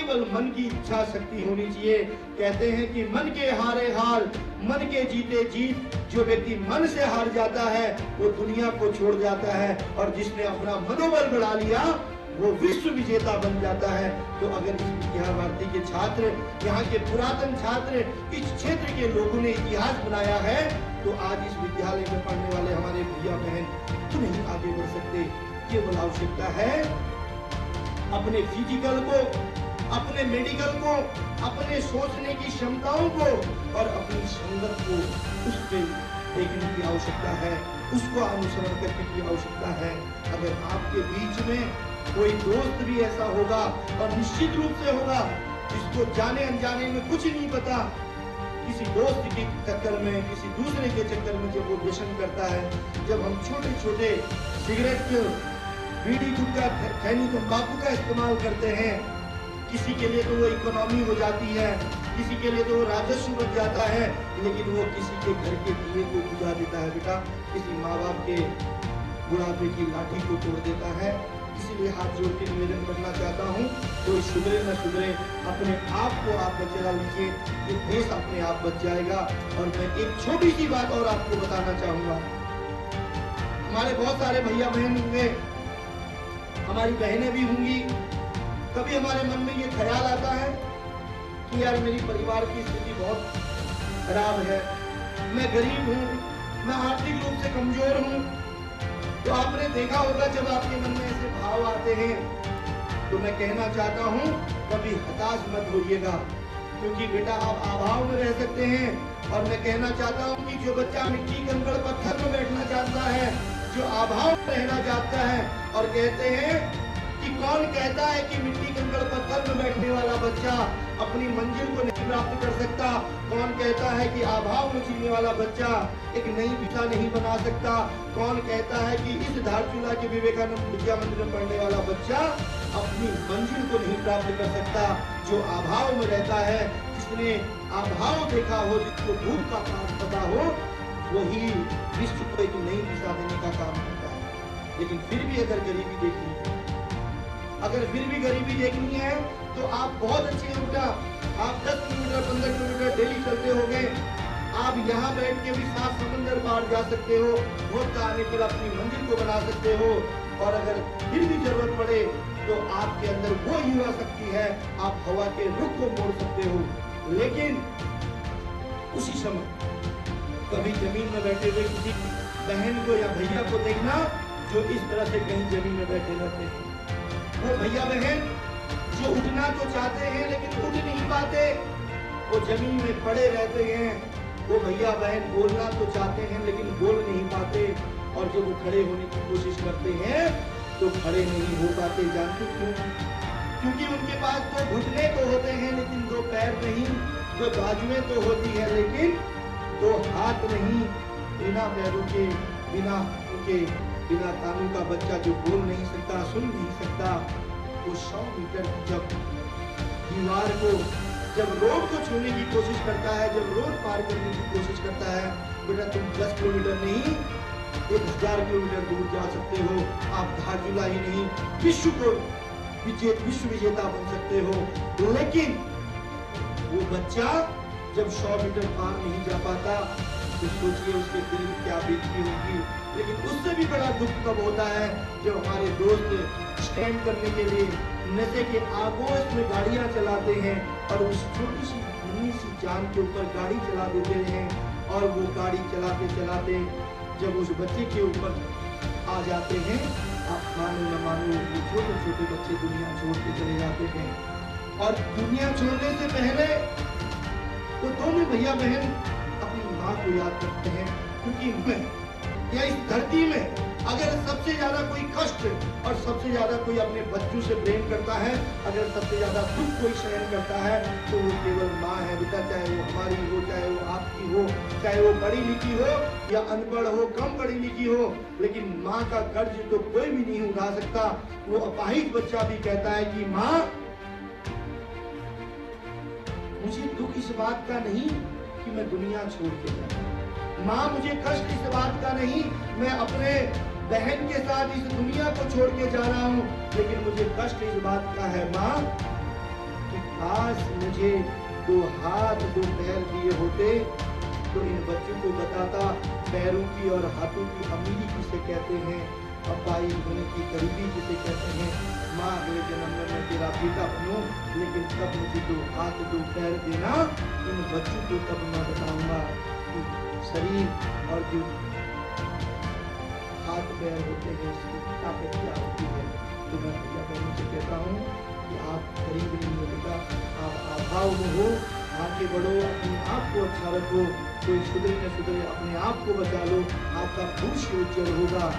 केवल मन की इच्छा शक्ति होनी चाहिए। कहते हैं कि मन के हारे हार, मन के जीते जीत। जो व्यक्ति मन से हार जाता है वो दुनिया को छोड़ जाता है, और जिसने अपना मनोबल बढ़ा लिया वो विश्व विजेता बन जाता है। तो अगर इस विद्या भारती के छात्र, यहाँ के पुरातन छात्र, इस क्षेत्र के लोगों ने इतिहास बनाया है, तो आज इस विद्यालय में पढ़ने वाले हमारे भैया बहन तो नहीं आगे बढ़ सकते। केवल आवश्यकता है अपने फिजिकल को, अपने मेडिकल को, अपने सोचने की क्षमताओं को और अपनी संगत को उस पे देखने की आवश्यकता है, उसको अनुसरण करने की आवश्यकता है। अगर आपके बीच में कोई दोस्त भी ऐसा होगा, और निश्चित रूप से होगा, जिसको जाने अनजाने में कुछ नहीं पता, किसी दोस्त के चक्कर में, किसी दूसरे के चक्कर में जब वो व्यसन करता है, जब हम छोटे छोटे सिगरेट, बीड़ी, गुटखा, खैनी, तंबाकू का इस्तेमाल करते हैं, किसी के लिए तो वो इकोनॉमी हो जाती है, किसी के लिए तो वो राजस्व बच जाता है, लेकिन वो किसी के घर के दिए को बुझा देता है बेटा, किसी माँ बाप के बुढ़ापे की लाठी को तोड़ देता है। इसीलिए हाथ जोड़ के निवेदन करना चाहता हूँ, कोई सुधरे न सुधरे, अपने आप को आप बचा लीजिए, ये देश अपने आप बच जाएगा। और मैं एक छोटी सी बात और आपको बताना चाहूंगा। हमारे बहुत सारे भैया बहन होंगे, हमारी बहनें भी होंगी, कभी हमारे मन में ये ख्याल आता है कि यार मेरी परिवार की स्थिति बहुत खराब है, मैं गरीब हूँ, मैं आर्थिक रूप से कमजोर हूँ। तो आपने देखा होगा जब आपके मन में ऐसे भाव आते हैं, तो मैं कहना चाहता हूँ कभी हताश मत होइएगा, क्योंकि बेटा आप अभाव में रह सकते हैं। और मैं कहना चाहता हूँ कि जो बच्चा मिट्टी, कंकड़, पत्थर में बैठना चाहता है, जो अभाव में रहना चाहता है, और कहते हैं कि कौन कहता है कि मिट्टी, कंकड़, पत्थर में बैठने वाला बच्चा अपनी मंजिल को नहीं प्राप्त कर सकता, कौन कहता है कि अभाव में जीने वाला बच्चा एक नई दिशा नहीं बना सकता, कौन कहता है कि इस धारचूला के विवेकानंद विद्या मंदिर में पढ़ने वाला बच्चा अपनी मंजिल को नहीं प्राप्त कर सकता। जो अभाव में रहता है, जिसने अभाव देखा हो, जिसको भूख का पता हो, वही विश्व को एक नई दिशा देने का काम करता है। लेकिन फिर भी अगर गरीबी देखनी है, अगर फिर भी गरीबी देखनी है, तो आप बहुत अच्छे हैं बेटा, आप 10 किलोमीटर 15 किलोमीटर डेली चलते होंगे, आप यहाँ बैठ के भी 7 समंदर पार जा सकते हो, वक्त आने पर अपनी मंजिल को बना सकते हो। और अगर फिर भी जरूरत पड़े तो आपके अंदर वो युवा शक्ति है, आप हवा के रुख को मोड़ सकते हो। लेकिन उसी समय कभी जमीन में बैठे हुए किसी बहन को या भैया को देखना जो इस तरह से कहीं जमीन में बैठे रहते हैं। वो भैया बहन जो उठना तो चाहते हैं लेकिन उठ नहीं पाते, वो जमीन में पड़े रहते हैं। वो भैया बहन बोलना तो चाहते हैं लेकिन बोल नहीं पाते, और जब वो खड़े होने की कोशिश करते हैं तो खड़े नहीं हो पाते। जानते क्यों? क्योंकि उनके पास तो घुटने तो होते हैं लेकिन दो पैर नहीं, दो बाजुएं तो होती है लेकिन दो हाथ नहीं। बिना पैरों के, बिना उनके, बिना कानों का बच्चा जो बोल नहीं सकता, सुन नहीं सकता, वो 100 मीटर जब दीवार को, जब रोड को छूने की कोशिश करता है, जब रोड पार करने की कोशिश करता है, बेटा तुम 10 किलोमीटर नहीं 1000 किलोमीटर दूर जा सकते हो। आप धारचूला ही नहीं, विश्व को विश्व विजेता बन सकते हो। लेकिन वो बच्चा जब 100 मीटर पार नहीं जा पाता तो सोचिए उसके दिल में क्या बीतती होगी। लेकिन उससे भी बड़ा दुख तब होता है जब हमारे दोस्त स्टैंड करने के लिए नशे के आगोश में गाड़ियां चलाते हैं और उस छोटी सी नन्ही सी जान के ऊपर गाड़ी चला देते हैं, और वो गाड़ी चलाते चलाते जब उस बच्चे के ऊपर आ जाते हैं, आप मानो न मानो वो छोटे छोटे बच्चे दुनिया छोड़ के चले जाते हैं। और दुनिया छोड़ने से पहले वो दोनों भैया बहन अपनी माँ को याद करते हैं, क्योंकि मैं या इस धरती में अगर सबसे ज्यादा कोई कष्ट और सबसे ज्यादा कोई अपने बच्चों से प्रेम करता है, अगर सबसे ज्यादा दुख कोई सहन करता है तो वो केवल माँ है बेटा। चाहे वो हमारी हो, चाहे वो आपकी हो, चाहे वो पढ़ी लिखी हो या अनपढ़ हो, कम पढ़ी लिखी हो, लेकिन माँ का कर्ज तो कोई भी नहीं उठा सकता। वो अपाहिज बच्चा भी कहता है कि माँ मुझे दुख इस बात का नहीं कि मैं दुनिया छोड़ के जाऊं, माँ मुझे कष्ट इस बात का नहीं मैं अपने बहन के साथ इस दुनिया को छोड़ के जा रहा हूँ, लेकिन मुझे कष्ट इस बात का है माँ कि मुझे 2 हाथ 2 पैर दिए होते तो इन बच्चों को बताता पैरों की और हाथों की अमीरी किसे कहते हैं, अब्बाई होने की गरीबी जिसे कहते हैं। माँ अगले जन्म में मैं तेरा बेटा बनूं, लेकिन तब मुझे 2 हाथ 2 पैर देना। इन बच्चों को तब मैं बताऊंगा कि शरीर और जो हाथ पैर होते हैं इसकी ताकत क्या होती है। तो मैं भैया बहनों से कहता हूँ कि आप गरीब नहीं हो बेटा, आप अभाव में हो, आगे बढ़ो, अपने आप को अच्छा रखो, कोई सुधरे न सुधरे अपने आप को बचा लो, आपका भविष्य उज्जवल होगा।